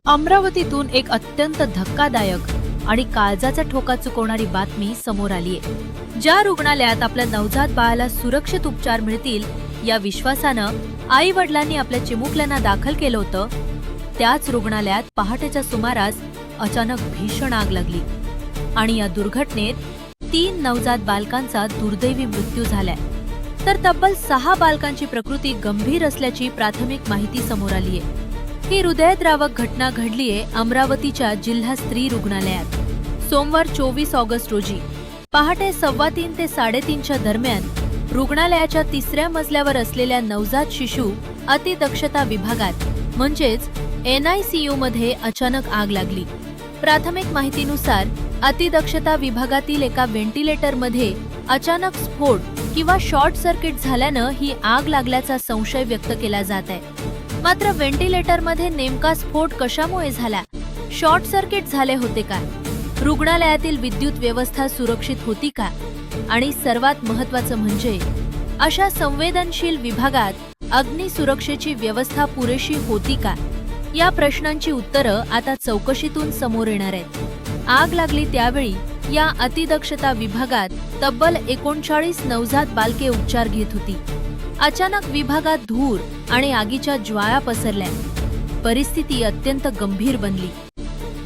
अमरावतीतून एक अत्यंत धक्कादायक आणि काळजाचा ठोका चुकवणारी बातमी समोर आलीय। ज्या रुग्णालयात आपल्या नवजात बाळाला सुरक्षित उपचार मिळतील या विश्वासानं आई वडिलांनी आपल्या चिमुकल्यांना दाखल केलं होतं, त्याच रुग्णालयात पहाटेच्या सुमारास अचानक भीषण आग लागली आणि या दुर्घटनेत 3 नवजात बालकांचा दुर्दैवी मृत्यू झालाय, तर तब्बल 6 बालकांची प्रकृती गंभीर असल्याची प्राथमिक माहिती समोर आलीय। ही हृदयद्रावक घटना घडलीये अमरावतीच्या जिल्हा स्त्री रुग्णालयात। सोमवार 24 ऑगस्ट रोजी पहाटे 3:15 ते 3:30च्या दरम्यान रुग्णालयाच्या 3ऱ्या मजल्यावर असलेल्या नवजात शिशु अतिदक्षता विभागात म्हणजेच NICU मध्ये अचानक आग लागली। प्राथमिक माहितीनुसार अतिदक्षता विभागातील एका व्हेंटिलेटरमध्ये अचानक स्फोट किंवा शॉर्ट सर्किट झाल्यानं ही आग लागल्याचा संशय व्यक्त केला जात आहे। मात्र व्हेंटिलेटरमध्ये नेमका स्फोट कशामुळे झाला? शॉर्ट सर्किट झाले होते का? रुग्णालयातील विद्युत व्यवस्था सुरक्षित होती का? आणि सर्वात महत्त्वाचं म्हणजे अशा संवेदनशील विभागात अग्निसुरक्षेची व्यवस्था पुरेशी होती का? या प्रश्नांची उत्तरं आता चौकशीतून समोर येणार आहेत। आग लागली त्यावेळी या अतिदक्षता विभागात तब्बल 39 नवजात बालके उपचार घेत होती। अचानक विभागात धूर आणि आगीच्या ज्वाळा पसरल्या। परिस्थिती अत्यंत गंभीर बनली।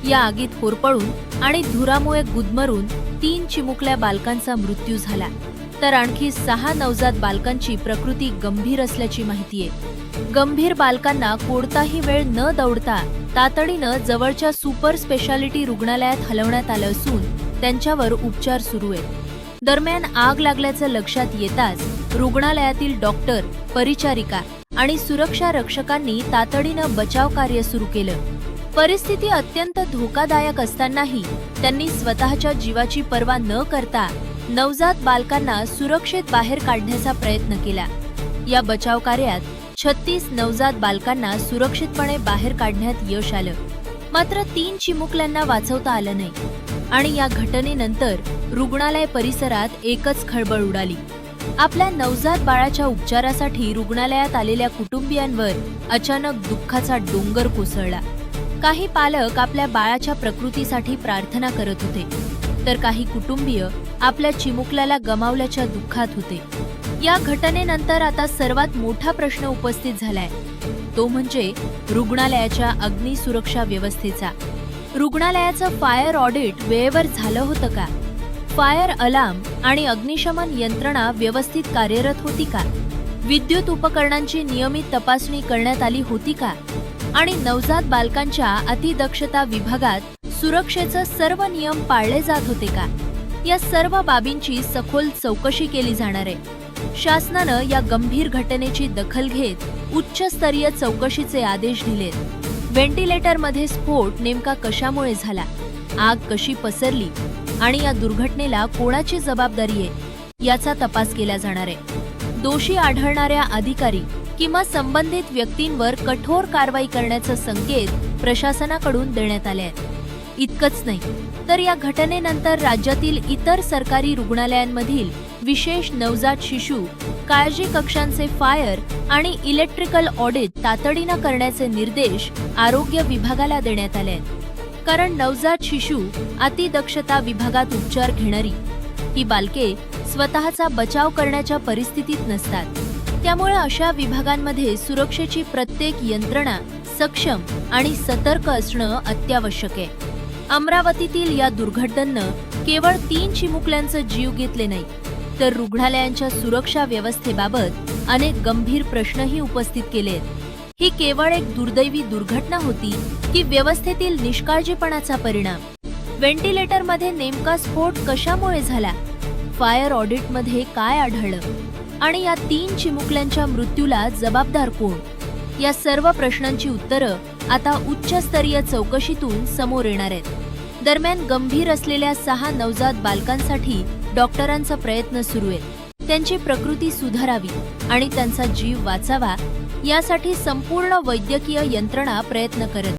या आगीत होरपळून आणि धुरामुळे गुदमरून 3 चिमुकल्या बालकांचा मृत्यू झाला, तर आणखी 6 नवजात बालकांची प्रकृती गंभीर असल्याची माहिती आहे। गंभीर बालकांना कोणताही वेळ न दौडता तातडीनं जवळच्या सुपर स्पेशालिटी रुग्णालयात हलवण्यात आलं असून त्यांच्यावर उपचार सुरू आहेत। दरम्यान आग लागल्याचं लक्षात येताच रुग्णालयातील डॉक्टर, परिचारिका आणि सुरक्षा रक्षकांनी तातडीनं बचाव कार्य सुरू केलं। परिस्थिती अत्यंत धोकादायक असतानाही त्यांनी स्वतःच्या जीवाची पर्वा न करता नवजात बालकांना सुरक्षित बाहेर काढण्याचा प्रयत्न केला। या बचाव कार्यात 36 नवजात बालकांना सुरक्षितपणे बाहेर काढण्यात यश आलं, मात्र 3 चिमुकल्यांना वाचवता आलं नाही आणि या घटनेनंतर रुग्णालय परिसरात एकच खळबळ उडाली। आपल्या नवजात बाळाच्या उपचारासाठी रुग्णालयात आलेल्या कुटुंबियांवर अचानक दुःखाचा डोंगर कोसळला। काही पालक आपल्या बाळाच्या प्रकृतीसाठी प्रार्थना करत होते, तर काही कुटुंबीय आपल्या चिमुकल्याला गमावल्याच्या दुःखात होते। या घटनेनंतर आता सर्वात मोठा प्रश्न उपस्थित झालाय, तो म्हणजे रुग्णालयाच्या अग्निसुरक्षा व्यवस्थेचा। रुग्णालयाचं फायर ऑडिट वेळेवर झालं होतं का? फायर अलार्म आणि अग्निशमन यंत्रणा व्यवस्थित कार्यरत होती का? विद्युत उपकरणांची नियमित तपासणी करण्यात आली होती का? आणि नवजात बालकांच्या अतिदक्षता विभागात सुरक्षेचे सर्व नियम पाळले जात होते का? या सर्व बाबींची सखोल चौकशी केली जाणार आहे। शासनानं या गंभीर घटनेची दखल घेत उच्चस्तरीय चौकशीचे आदेश दिलेत। व्हेंटिलेटरमध्ये स्फोट नेमका कशामुळे झाला? आग कशी पसरली? आणि या दुर्घटनेला कोणाची जबाबदारी आहे याचा तपास केला जाणार आहे। दोषी आढळणाऱ्या अधिकारी किंवा संबंधित व्यक्तींवर कठोर कारवाई करण्याचे संकेत प्रशासनाकडून देण्यात आले आहेत। इतकंच नाही, तर या घटनेनंतर राज्यातील इतर सरकारी रुग्णालयांमधील विशेष नवजात शिशु काळजी कक्षांचे फायर आणि इलेक्ट्रिकल ऑडिट तातडीनं करण्याचे निर्देश आरोग्य विभागाला देण्यात आले आहेत। कारण नवजात शिशु अतिदक्षता विभागात उपचार घेणारी ही बालके स्वतःचा बचाव करण्याच्या परिस्थितीत नसतात, त्यामुळे अशा विभागांमध्ये सुरक्षेची प्रत्येक यंत्रणा सक्षम आणि सतर्क असणं अत्यावश्यक आहे। अमरावतीतील या दुर्घटनेनं केवळ 3 चिमुकल्यांचे जीव घेतले नाही, तर रुग्णालयांच्या सुरक्षा व्यवस्थेबाबत अनेक गंभीर प्रश्नही उपस्थित केले आहेत। ही केवळ एक दुर्दैवी दुर्घटना होती की व्यवस्थेतील निष्काळजीपणाचा परिणाम? व्हेंटिलेटरमध्ये नेमका स्फोट कशामुळे झाला? फायर ऑडिटमध्ये काय आढळलं? आणि या 3 चिमुकल्यांच्या मृत्यूला जबाबदार कोण? या सर्व प्रश्नांची उत्तरं आता उच्चस्तरीय चौकशीतून समोर येणार आहेत। दरम्यान गंभीर असलेल्या 6 नवजात बालकांसाठी डॉक्टरांचा प्रयत्न सुरू आहेत। त्यांची प्रकृती सुधारावी आणि त्यांचा जीव वाचावा यासाठी संपूर्ण वैद्यकीय यंत्रणा प्रयत्न करत